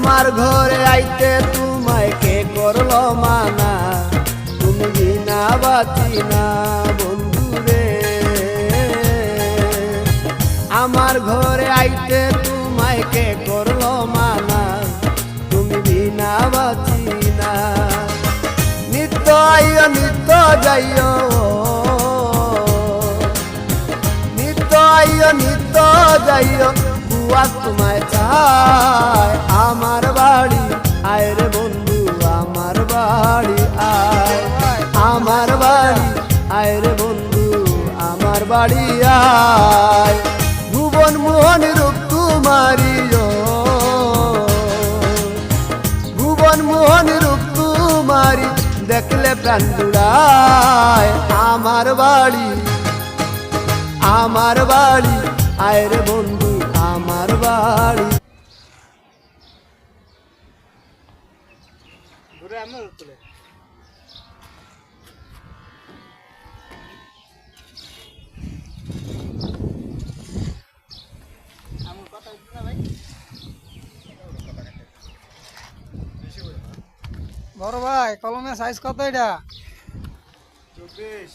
আমার ঘরে আইতে তোমায় কে করলো মানা, তুমি বিনা বাঁচি না বন্ধু রে। আমার ঘরে আইতে তোমায় কে করলো মানা, তুমি বিনা বাঁচি না। নিত্য আইও নিত্য যাইও, নিত্য আইও নিত্য যাইও, বুয়া তোমায় চায় আমার বাড়ি আয় রে বন্ধু, আমার বাড়ি আয়, আমার বাড়ি আয় রে বন্ধু, আমার বাড়ি আয়। ভুবন মোহন রূপ তোমারি, ভুবন মোহন রূপ তোমারি, দেখলে প্রাণ জুড়ায় আমার বাড়ি, আমার বাড়ি আয় রে বন্ধু, আমার বাড়ি। বড় ভাই কলমের সাইজ কত এটা? 24।